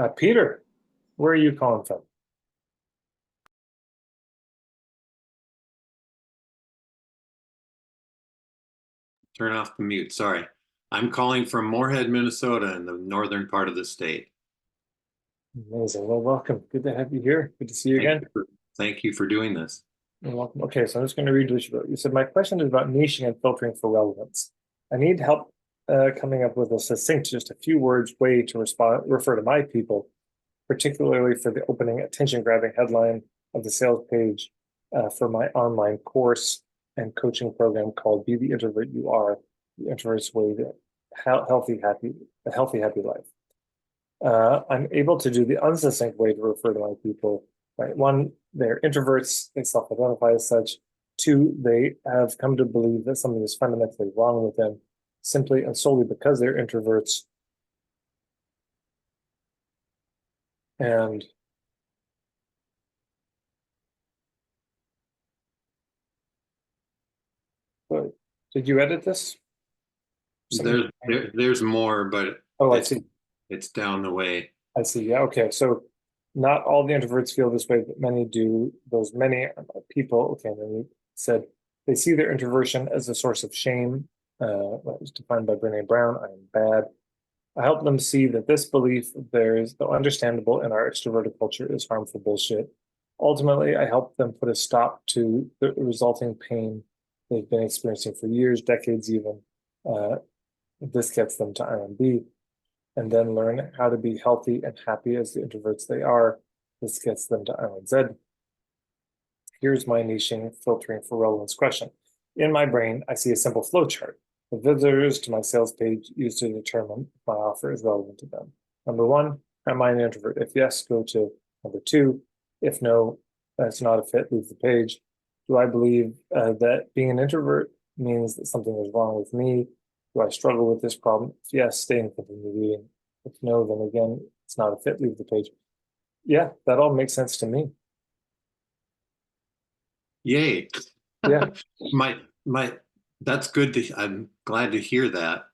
Peter, where are you calling from? Turn off the mute. Sorry. I'm calling from Moorhead, Minnesota, in the northern part of the state. Amazing. Well, welcome. Good to have you here. Good to see you Thank again. you for, thank you for doing this. You're welcome. Okay, so I'm just going to read what you wrote. You said, my question is about niching and filtering for relevance. I need help coming up with a succinct, just a few words way to refer to my people, particularly for the opening attention-grabbing headline of the sales page for my online course and coaching program called Be the Introvert You Are, the Introvert's Way to a healthy, happy life. I'm able to do the unsuccinct way to refer to my people. Right. One, they're introverts, they self-identify as such. Two, they have come to believe that something is fundamentally wrong with them simply and solely because they're introverts. And did you edit this? There's more, but Oh, I it's see. it's down the way. I see. Yeah. Okay. So not all the introverts feel this way, but many do. Those many people, okay, and then you said they see their introversion as a source of shame. That was defined by Brene Brown. I am bad. I help them see that this belief of theirs, though understandable in our extroverted culture, is harmful bullshit. Ultimately, I help them put a stop to the resulting pain they've been experiencing for years, decades even. Uh, this gets them to IMB and then learn how to be healthy and happy as the introverts they are. This gets them to Island Z. Here's my niching filtering for relevance question. In my brain, I see a simple flow chart. The visitors to my sales page used to determine if my offer is relevant to them. Number one, am I an introvert? If yes, go to number two. If no, that's not a fit, leave the page. Do I believe that being an introvert means that something is wrong with me? Do I struggle with this problem? If yes, stay and continue reading. If no, then again, it's not a fit, leave the page. Yeah, that all makes sense to me. Yay. Yeah. My that's good I'm glad to hear that.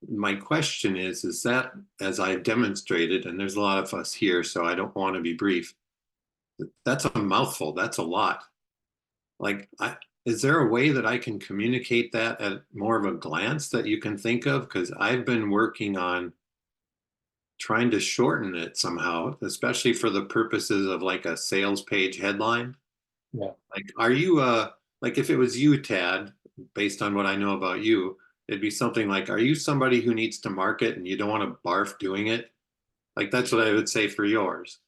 My question is that as I've demonstrated, and there's a lot of us here, so I don't want to be brief. That's a mouthful. That's a lot. Like, is there a way that I can communicate that at more of a glance that you can think of? Because I've been working on trying to shorten it somehow, especially for the purposes of like a sales page headline. Yeah. Like, are you like if it was you, Tad, based on what I know about you, it'd be something like, are you somebody who needs to market and you don't want to barf doing it? Like that's what I would say for yours.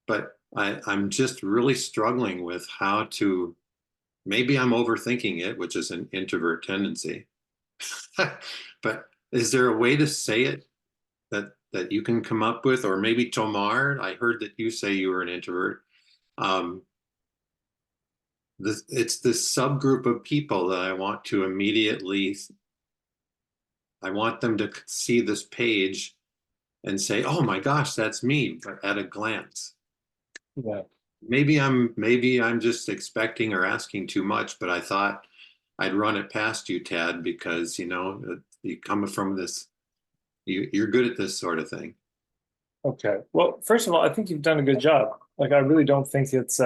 But I'm just really struggling with how to, maybe I'm overthinking it, which is an introvert tendency. But is there a way to say it that you can come up with? Or maybe Tomar, I heard that you say you were an introvert. Um, it's this subgroup of people that I want to immediately, I want them to see this page and say, oh my gosh, that's me, but at a glance. Yeah. Maybe I'm just expecting or asking too much, but I thought I'd run it past you, Tad, because you come from this, you're good at this sort of thing. Okay. Well, first of all, I think you've done a good job. Like, I really don't think this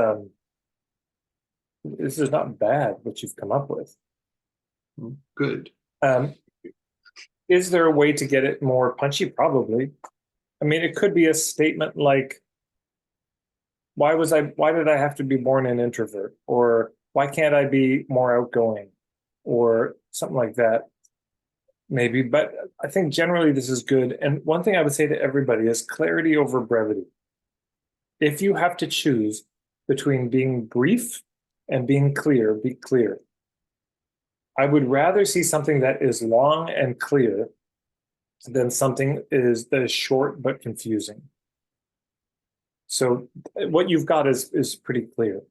is not bad what you've come up with. Good. Um, is there a way to get it more punchy? Probably. I mean, it could be a statement like, why did I have to be born an introvert? Or why can't I be more outgoing? Or something like that, maybe. But I think generally this is good. And one thing I would say to everybody is clarity over brevity. If you have to choose between being brief and being clear, be clear. I would rather see something that is long and clear than something that is short but confusing. So what you've got is pretty clear.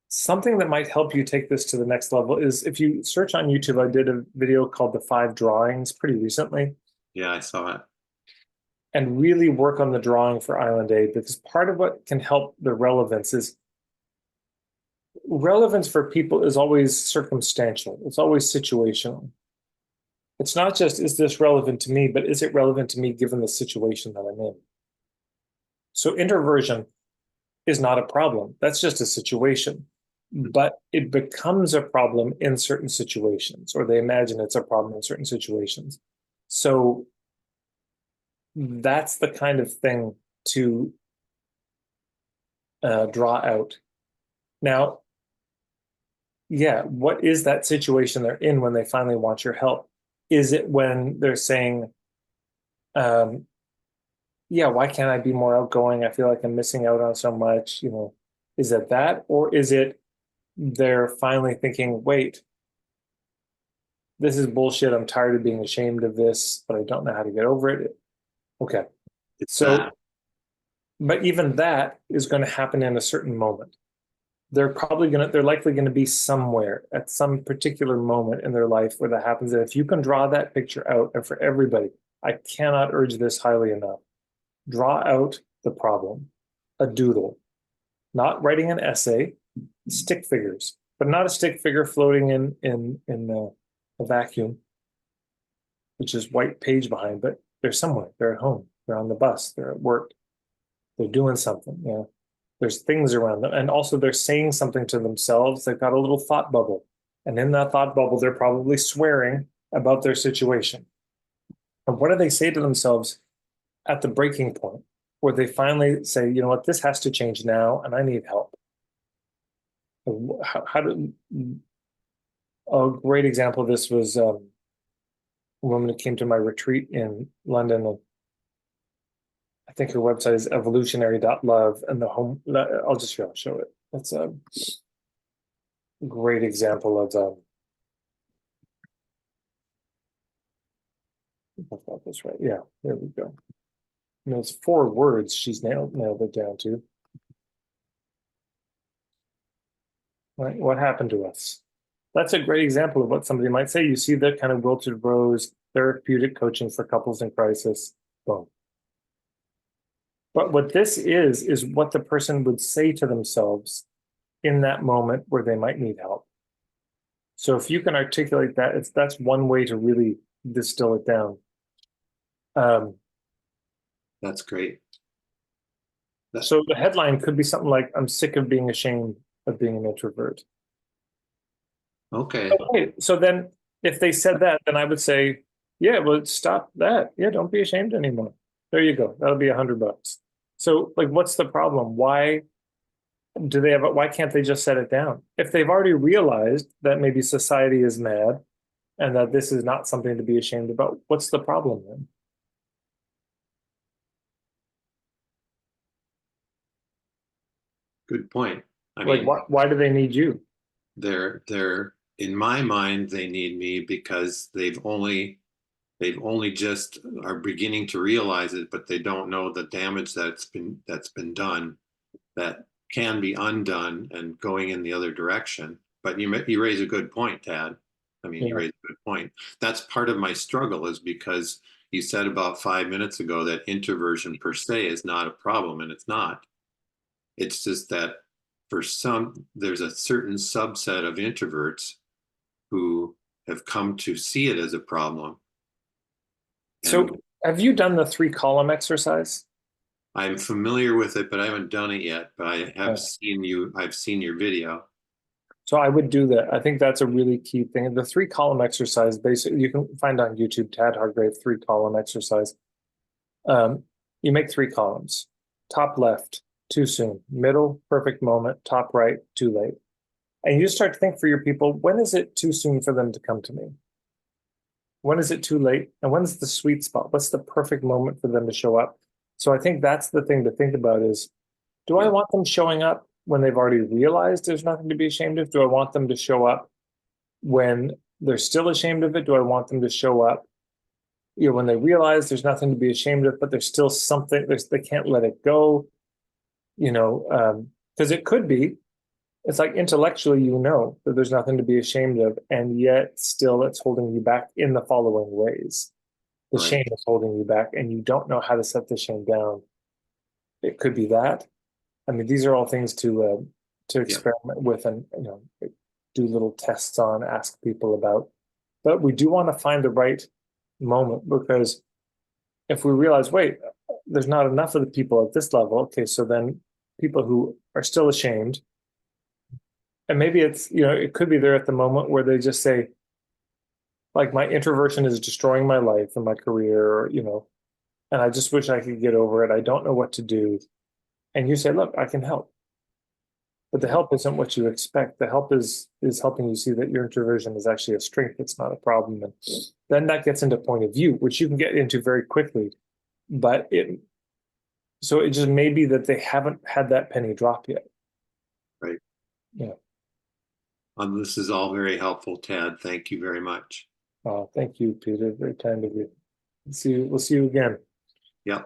Something that might help you take this to the next level is if you search on YouTube, I did a video called The 5 Drawings pretty recently, Yeah, I saw it. and really work on the drawing for Island A, because part of what can help the relevance for people is always circumstantial. It's always situational. It's not just, is this relevant to me, but is it relevant to me given the situation that I'm in? So introversion is not a problem. That's just a situation. But it becomes a problem in certain situations, or they imagine it's a problem in certain situations. So that's the kind of thing to draw out. Now, yeah, what is that situation they're in when they finally want your help? Is it when they're saying, yeah, why can't I be more outgoing? I feel like I'm missing out on so much, is it that? Or is it they're finally thinking, wait, this is bullshit. I'm tired of being ashamed of this, but I don't know how to get over it. Okay. It's So, that. but even that is going to happen in a certain moment. They're likely going to be somewhere at some particular moment in their life where that happens. And if you can draw that picture out, and for everybody, I cannot urge this highly enough. Draw out the problem, a doodle, not writing an essay, stick figures, but not a stick figure floating in a vacuum, which is white page behind, but they're somewhere. They're at home. They're on the bus. They're at work. They're doing something. There's things around them, and also they're saying something to themselves. They've got a little thought bubble, and in that thought bubble, they're probably swearing about their situation. And what do they say to themselves at the breaking point where they finally say, you know what, this has to change now, and I need help? How do a great example of this was a woman who came to my retreat in London. And I think her website is evolutionary.love, and the home, I'll just show it. That's a great example of, I've got this right. Yeah, there we go. And it's 4 words she's nailed it down to. Right? What happened to us? That's a great example of what somebody might say. You see the kind of wilted rose therapeutic coaching for couples in crisis. Boom. But what this is what the person would say to themselves in that moment where they might need help. So if you can articulate that, that's one way to really distill it down. That's great. So the headline could be something like, I'm sick of being ashamed of being an introvert. Okay. Okay, so then if they said that, then I would say, yeah, well, stop that. Yeah, don't be ashamed anymore. There you go. That'll be $100. So, like, what's the problem? Why can't they just set it down? If they've already realized that maybe society is mad and that this is not something to be ashamed about, what's the problem then? Good point. I Like, mean, why do they need you? they're in my mind, they need me because they've only just are beginning to realize it, but they don't know the damage that's been done that can be undone and going in the other direction. But you raise a good point, Tad. I mean, you Yeah. raise a good point. That's part of my struggle is because you said about 5 minutes ago that introversion per se is not a problem, and it's not. It's just that there's a certain subset of introverts who have come to see it as a problem. So, And have you done the 3-column exercise? I'm familiar with it, but I haven't done it yet. But I have Yeah. I've seen your video. So I would do that. I think that's a really key thing. The 3-column exercise, basically, you can find on YouTube, Tad Hargrave 3-column exercise. You make 3 columns. Top left, too soon. Middle, perfect moment. Top right, too late. And you start to think for your people, when is it too soon for them to come to me? When is it too late? And when's the sweet spot? What's the perfect moment for them to show up? So I think that's the thing to think about is, do I want them showing up when they've already realized there's nothing to be ashamed of? Do I want them to show up when they're still ashamed of it? Do I want them to show up, when they realize there's nothing to be ashamed of, but there's still something, they can't let it go, because it could be, it's like intellectually, that there's nothing to be ashamed of, and yet still it's holding you back in the following ways. The Right. shame is holding you back, and you don't know how to set the shame down. It could be that. I mean, these are all things to experiment with, and do little tests on, ask people about. But we do want to find the right moment, because if we realize, wait, there's not enough of the people at this level. Okay, so then people who are still ashamed, and maybe it's, it could be there at the moment where they just say, like, my introversion is destroying my life and my career, and I just wish I could get over it. I don't know what to do. And you say, look, I can help. But the help isn't what you expect. The help is helping you see that your introversion is actually a strength. It's not a problem. And then that gets into point of view, which you can get into very quickly. But it just may be that they haven't had that penny drop yet. Right. Yeah. This is all very helpful, Tad. Thank you very much. Thank you, Peter. Very kind of you. We'll see you again. Yeah.